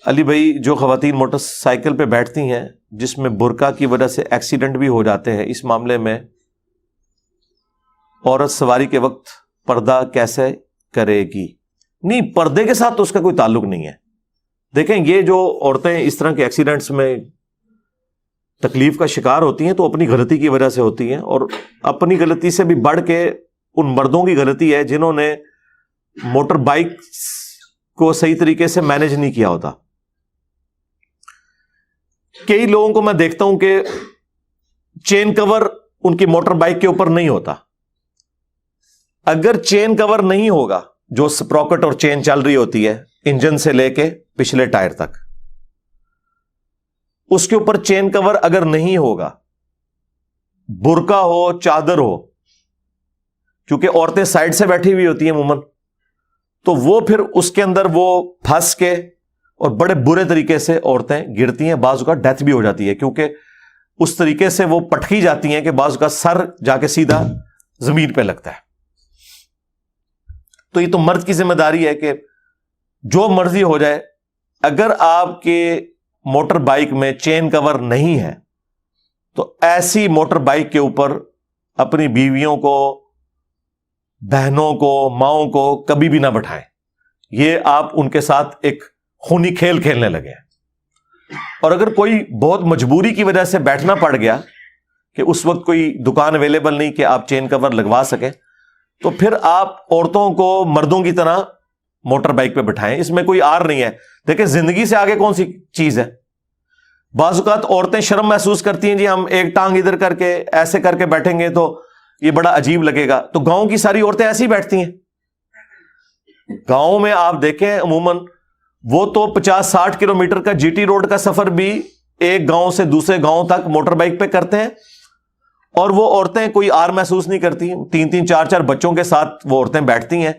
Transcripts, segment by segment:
علی بھائی جو خواتین موٹر سائیکل پہ بیٹھتی ہیں جس میں برقع کی وجہ سے ایکسیڈنٹ بھی ہو جاتے ہیں، اس معاملے میں عورت سواری کے وقت پردہ کیسے کرے گی؟ نہیں، پردے کے ساتھ تو اس کا کوئی تعلق نہیں ہے. دیکھیں یہ جو عورتیں اس طرح کے ایکسیڈنٹس میں تکلیف کا شکار ہوتی ہیں تو اپنی غلطی کی وجہ سے ہوتی ہیں، اور اپنی غلطی سے بھی بڑھ کے ان مردوں کی غلطی ہے جنہوں نے موٹر بائک کو صحیح طریقے سے مینج نہیں کیا ہوتا. کئی لوگوں کو میں دیکھتا ہوں کہ چین کور ان کی موٹر بائک کے اوپر نہیں ہوتا. اگر چین کور نہیں ہوگا، جو سپروکٹ اور چین چل رہی ہوتی ہے انجن سے لے کے پچھلے ٹائر تک، اس کے اوپر چین کور اگر نہیں ہوگا، برقع ہو چادر ہو، کیونکہ عورتیں سائڈ سے بیٹھی ہوئی ہوتی ہیں عموماً، تو وہ پھر اس کے اندر وہ پھنس کے اور بڑے برے طریقے سے عورتیں گرتی ہیں، بعض کا ڈیتھ بھی ہو جاتی ہے، کیونکہ اس طریقے سے وہ پٹکی جاتی ہیں کہ بعض کا سر جا کے سیدھا زمین پہ لگتا ہے. تو یہ تو مرد کی ذمہ داری ہے کہ جو مرضی ہو جائے، اگر آپ کے موٹر بائک میں چین کور نہیں ہے تو ایسی موٹر بائک کے اوپر اپنی بیویوں کو، بہنوں کو، ماؤں کو کبھی بھی نہ بٹھائیں. یہ آپ ان کے ساتھ ایک خونی کھیل کھیلنے لگے ہیں. اور اگر کوئی بہت مجبوری کی وجہ سے بیٹھنا پڑ گیا کہ اس وقت کوئی دکان اویلیبل نہیں کہ آپ چین کور لگوا سکیں، تو پھر آپ عورتوں کو مردوں کی طرح موٹر بائک پہ بٹھائیں. اس میں کوئی آر نہیں ہے. دیکھیں زندگی سے آگے کون سی چیز ہے؟ بعض اوقات عورتیں شرم محسوس کرتی ہیں، جی ہم ایک ٹانگ ادھر کر کے ایسے کر کے بیٹھیں گے تو یہ بڑا عجیب لگے گا. تو گاؤں کی ساری عورتیں ایسی بیٹھتی ہیں. گاؤں میں آپ دیکھیں عموماً وہ تو 50-60 کلومیٹر کا جی ٹی روڈ کا سفر بھی ایک گاؤں سے دوسرے گاؤں تک موٹر بائک پہ کرتے ہیں، اور وہ عورتیں کوئی آر محسوس نہیں کرتی. 3-3 4-4 بچوں کے ساتھ وہ عورتیں بیٹھتی ہیں،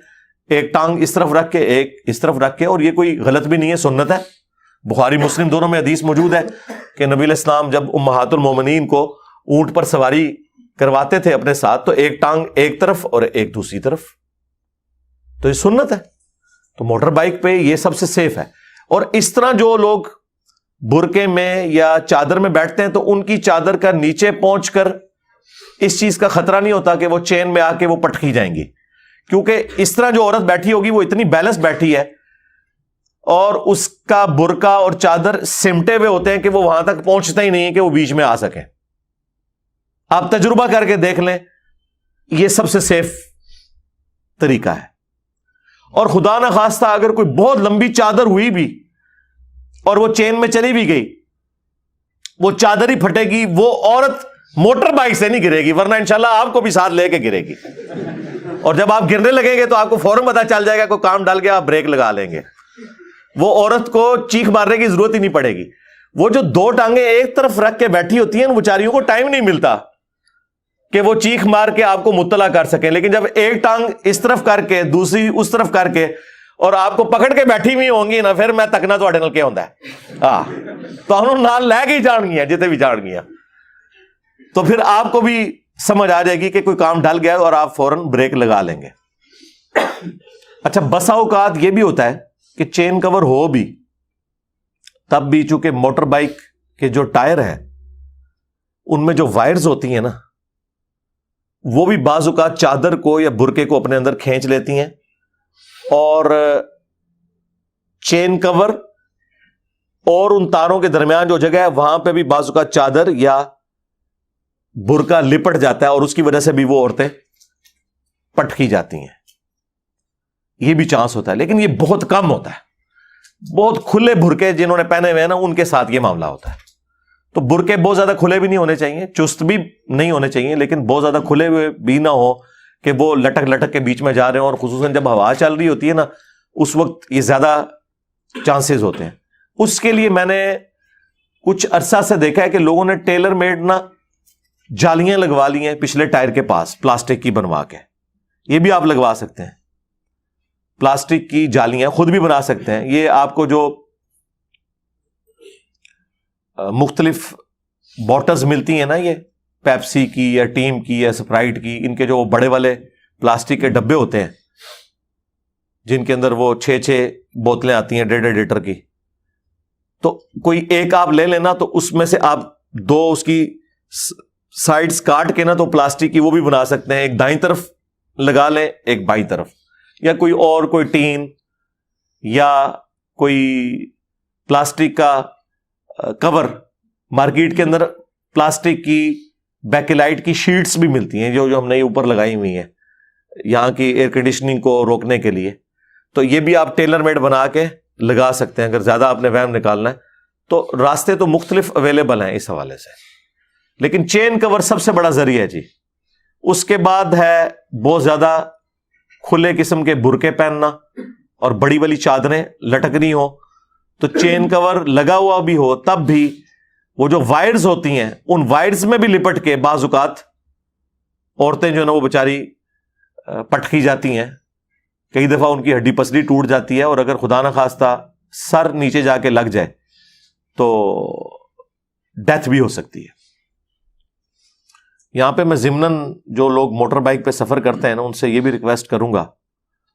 ایک ٹانگ اس طرف رکھ کے ایک اس طرف رکھ کے. اور یہ کوئی غلط بھی نہیں ہے، سنت ہے. بخاری مسلم دونوں میں حدیث موجود ہے کہ نبی علیہ السلام جب امہات المومنین کو اونٹ پر سواری کرواتے تھے اپنے ساتھ تو ایک ٹانگ ایک طرف اور ایک دوسری طرف. تو یہ سنت ہے. تو موٹر بائک پہ یہ سب سے سیف ہے. اور اس طرح جو لوگ برقعے میں یا چادر میں بیٹھتے ہیں تو ان کی چادر کا نیچے پہنچ کر اس چیز کا خطرہ نہیں ہوتا کہ وہ چین میں آ کے وہ پٹکی جائیں گی، کیونکہ اس طرح جو عورت بیٹھی ہوگی وہ اتنی بیلنس بیٹھی ہے اور اس کا برقع اور چادر سمٹے ہوئے ہوتے ہیں کہ وہ وہاں تک پہنچتا ہی نہیں ہے کہ وہ بیچ میں آ سکیں. آپ تجربہ کر کے دیکھ لیں، یہ سب سے سیف طریقہ ہے. اور خدا نہ خواستہ اگر کوئی بہت لمبی چادر ہوئی بھی اور وہ چین میں چلی بھی گئی، وہ چادر ہی پھٹے گی. وہ عورت موٹر بائک سے نہیں گرے گی، ورنہ انشاءاللہ آپ کو بھی ساتھ لے کے گرے گی. اور جب آپ گرنے لگیں گے تو آپ کو فوراً پتا چل جائے گا کوئی کام ڈال کے آپ بریک لگا لیں گے. وہ عورت کو چیخ مارنے کی ضرورت ہی نہیں پڑے گی. وہ جو 2 ٹانگیں ایک طرف رکھ کے بیٹھی ہوتی ہیں ان بیچاریوں کو ٹائم نہیں ملتا کہ وہ چیخ مار کے آپ کو مطلع کر سکیں. لیکن جب ایک ٹانگ اس طرف کر کے دوسری اس طرف کر کے اور آپ کو پکڑ کے بیٹھی ہوئی ہوں گی نا، پھر میں تکنا تو نال کیا ہوتا ہے. تو انہوں نال لے کے ہی جان گیا جتے بھی جان گیا. تو پھر آپ کو بھی سمجھ آ جائے گی کہ کوئی کام ڈل گیا اور آپ فوراً بریک لگا لیں گے. اچھا، بسا اوقات یہ بھی ہوتا ہے کہ چین کور ہو بھی تب بھی چونکہ موٹر بائک کے جو ٹائر ہیں ان میں جو وائرز ہوتی ہیں نا، وہ بھی بعض اوقات چادر کو یا برقعے کو اپنے اندر کھینچ لیتی ہیں، اور چین کور اور ان تاروں کے درمیان جو جگہ ہے وہاں پہ بھی بعض اوقات چادر یا برقع لپٹ جاتا ہے اور اس کی وجہ سے بھی وہ عورتیں پٹکی جاتی ہیں. یہ بھی چانس ہوتا ہے، لیکن یہ بہت کم ہوتا ہے. بہت کھلے برقعے جنہوں نے پہنے ہوئے ہیں نا ان کے ساتھ یہ معاملہ ہوتا ہے. تو برقعے بہت زیادہ کھلے بھی نہیں ہونے چاہیے، چست بھی نہیں ہونے چاہیے، لیکن بہت زیادہ کھلے ہوئے بھی نہ ہو کہ وہ لٹک لٹک کے بیچ میں جا رہے ہیں. اور خصوصاً جب ہوا چل رہی ہوتی ہے نا اس وقت یہ زیادہ چانسز ہوتے ہیں. اس کے لیے میں نے کچھ عرصہ سے دیکھا ہے کہ لوگوں نے ٹیلر میڈ نا جالیاں لگوا لی ہیں پچھلے ٹائر کے پاس، پلاسٹک کی بنوا کے. یہ بھی آپ لگوا سکتے ہیں، پلاسٹک کی جالیاں خود بھی بنا سکتے ہیں. یہ آپ کو جو مختلف باٹلز ملتی ہیں نا، یہ پیپسی کی یا ٹیم کی یا اسپرائٹ کی، ان کے جو بڑے والے پلاسٹک کے ڈبے ہوتے ہیں جن کے اندر وہ 6 بوتلیں آتی ہیں 1.5 لیٹر کی، تو کوئی ایک آپ لے لینا, تو اس میں سے آپ دو اس کی سائڈز کاٹ کے نا تو پلاسٹک کی وہ بھی بنا سکتے ہیں, ایک دائیں طرف لگا لیں ایک بائیں طرف, یا کوئی ٹین یا کوئی پلاسٹک کا کور. مارکیٹ کے اندر پلاسٹک کی بیکلائٹ کی شیٹس بھی ملتی ہیں جو ہم نے اوپر لگائی ہوئی ہیں یہاں کی ایئر کنڈیشننگ کو روکنے کے لیے, تو یہ بھی آپ ٹیلر میڈ بنا کے لگا سکتے ہیں اگر زیادہ آپ نے وہم نکالنا ہے. تو راستے تو مختلف اویلیبل ہیں اس حوالے سے, لیکن چین کور سب سے بڑا ذریعہ ہے جی. اس کے بعد ہے بہت زیادہ کھلے قسم کے برقعے پہننا اور بڑی بڑی چادریں لٹکنی ہو, تو چین کور لگا ہوا بھی ہو تب بھی وہ جو وائرز ہوتی ہیں ان وائرز میں بھی لپٹ کے بعض اوقات عورتیں جو ہے نا وہ بیچاری پٹکی جاتی ہیں, کئی دفعہ ان کی ہڈی پسلی ٹوٹ جاتی ہے, اور اگر خدا نخواستہ سر نیچے جا کے لگ جائے تو ڈیتھ بھی ہو سکتی ہے. یہاں پہ میں ضمناً جو لوگ موٹر بائک پہ سفر کرتے ہیں نا ان سے یہ بھی ریکویسٹ کروں گا,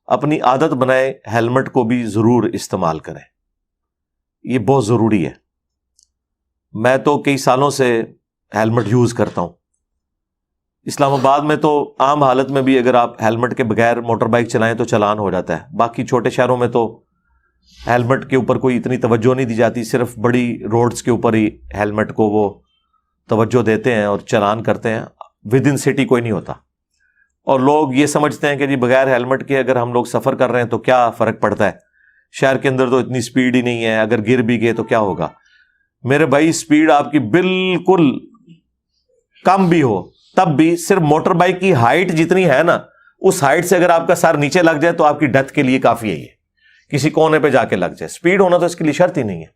اپنی عادت بنائے ہیلمٹ کو بھی ضرور استعمال کریں, یہ بہت ضروری ہے. میں تو کئی سالوں سے ہیلمٹ یوز کرتا ہوں. اسلام آباد میں تو عام حالت میں بھی اگر آپ ہیلمٹ کے بغیر موٹر بائک چلائیں تو چلان ہو جاتا ہے. باقی چھوٹے شہروں میں تو ہیلمٹ کے اوپر کوئی اتنی توجہ نہیں دی جاتی, صرف بڑی روڈز کے اوپر ہی ہیلمٹ کو وہ توجہ دیتے ہیں اور چلان کرتے ہیں, ود ان سٹی کوئی نہیں ہوتا. اور لوگ یہ سمجھتے ہیں کہ جی بغیر ہیلمٹ کے اگر ہم لوگ سفر کر رہے ہیں تو کیا فرق پڑتا ہے, شہر کے اندر تو اتنی سپیڈ ہی نہیں ہے, اگر گر بھی گئے تو کیا ہوگا. میرے بھائی سپیڈ آپ کی بالکل کم بھی ہو تب بھی صرف موٹر بائک کی ہائٹ جتنی ہے نا اس ہائٹ سے اگر آپ کا سر نیچے لگ جائے تو آپ کی ڈیتھ کے لیے کافی ہے, یہ کسی کونے پہ جا کے لگ جائے. سپیڈ ہونا تو اس کے لیے شرط ہی نہیں ہے.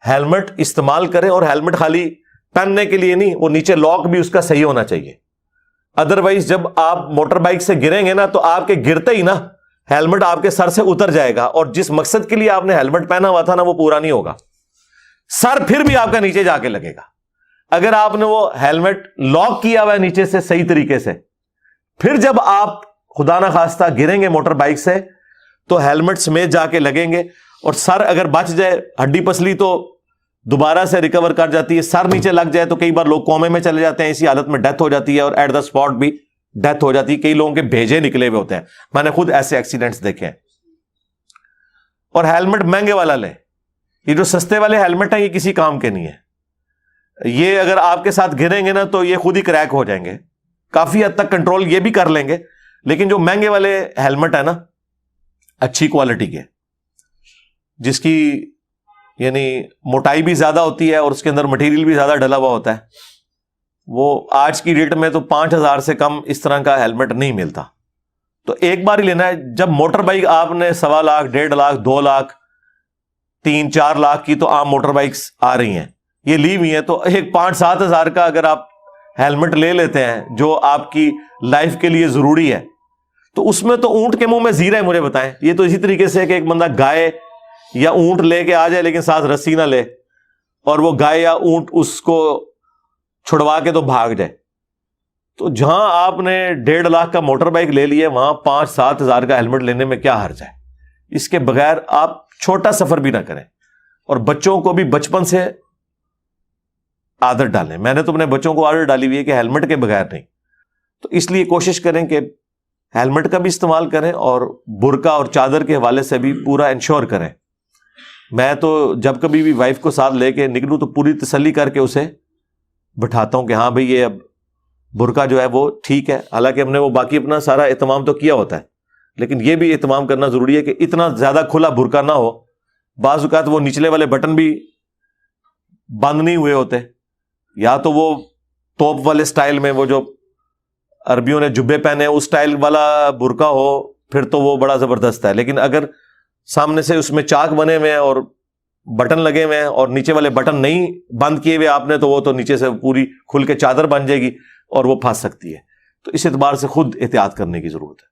ہیلمٹ استعمال کریں, اور ہیلمٹ خالی پہننے کے لیے نہیں, وہ نیچے لاک بھی اس کا صحیح ہونا چاہیے. ادروائز جب آپ موٹر بائک سے گریں گے نا تو آپ کے گرتے ہی نا ہیلمٹ آپ کے سر سے اتر جائے گا, اور جس مقصد کے لیے آپ نے ہیلمٹ پہنا ہوا تھا نا وہ پورا نہیں ہوگا, سر پھر بھی آپ کا نیچے جا کے لگے گا. اگر آپ نے وہ ہیلمٹ لاک کیا ہوا ہے نیچے سے صحیح طریقے سے, پھر جب آپ خدا نہ خواستہ گریں گے موٹر بائک سے تو ہیلمٹ سمیت جا کے لگیں گے, اور سر اگر بچ جائے, ہڈی پسلی تو دوبارہ سے ریکور کر جاتی ہے, سر نیچے لگ جائے تو کئی بار لوگ کومے میں چلے جاتے ہیں, اسی حالت میں ڈیتھ ہو جاتی ہے, اور ایٹ دا اسپاٹ بھی ڈیتھ ہو جاتی ہے. کئی لوگوں کے بھیجے نکلے ہوئے ہوتے ہیں, میں نے خود ایسے ایکسیڈنٹس دیکھے ہیں. اور ہیلمٹ مہنگے والا لیں, یہ جو سستے والے ہیلمٹ ہیں یہ کسی کام کے نہیں ہے. یہ اگر آپ کے ساتھ گریں گے نا تو یہ خود ہی کریک ہو جائیں گے. کافی حد تک کنٹرول یہ بھی کر لیں گے, لیکن جو مہنگے والے ہیلمٹ ہے نا اچھی کوالٹی کے, جس کی یعنی موٹائی بھی زیادہ ہوتی ہے اور اس کے اندر مٹیریل بھی زیادہ ڈلا ہوا ہوتا ہے, وہ آج کی ڈیٹ میں تو 5,000 سے کم اس طرح کا ہیلمٹ نہیں ملتا. تو ایک بار ہی لینا ہے. جب موٹر بائک آپ نے 1.25 لاکھ 1.5 لاکھ 2 لاکھ 3-4 لاکھ کی تو عام موٹر بائکس آ رہی ہیں, یہ لی ہوئی ہیں, تو ایک 5-7 ہزار کا اگر آپ ہیلمٹ لے لیتے ہیں جو آپ کی لائف کے لیے ضروری ہے, تو اس میں تو اونٹ کے منہ میں زیرہ ہے. مجھے بتائیں, یہ تو اسی طریقے سے کہ ایک بندہ گائے یا اونٹ لے کے آ جائے لیکن ساتھ رسی نہ لے, اور وہ گائے یا اونٹ اس کو چھڑوا کے تو بھاگ جائے. تو جہاں آپ نے 1.5 لاکھ کا موٹر بائک لے لی ہے وہاں 5-7 ہزار کا ہیلمٹ لینے میں کیا حرج ہے. اس کے بغیر آپ چھوٹا سفر بھی نہ کریں, اور بچوں کو بھی بچپن سے عادت ڈالیں. میں نے تو اپنے بچوں کو عادت ڈالی ہوئی ہے کہ ہیلمٹ کے بغیر نہیں, تو اس لیے کوشش کریں کہ ہیلمٹ کا بھی استعمال کریں, اور برقع اور چادر کے حوالے سے بھی پورا انشور کریں. میں تو جب کبھی بھی وائف کو ساتھ لے کے نکلوں تو پوری تسلی کر کے اسے بٹھاتا ہوں کہ ہاں بھئی یہ اب برقع جو ہے وہ ٹھیک ہے. حالانکہ ہم نے وہ باقی اپنا سارا اہتمام تو کیا ہوتا ہے, لیکن یہ بھی اہتمام کرنا ضروری ہے کہ اتنا زیادہ کھلا برقع نہ ہو. بعض اوقات وہ نچلے والے بٹن بھی بند نہیں ہوئے ہوتے, یا تو وہ توپ والے سٹائل میں, وہ جو عربیوں نے جبے پہنے اس سٹائل والا برقع ہو, پھر تو وہ بڑا زبردست ہے. لیکن اگر سامنے سے اس میں چاک بنے ہوئے ہیں اور بٹن لگے ہوئے ہیں اور نیچے والے بٹن نہیں بند کیے ہوئے آپ نے, تو وہ تو نیچے سے پوری کھل کے چادر بن جائے گی اور وہ پھنس سکتی ہے. تو اس اعتبار سے خود احتیاط کرنے کی ضرورت ہے.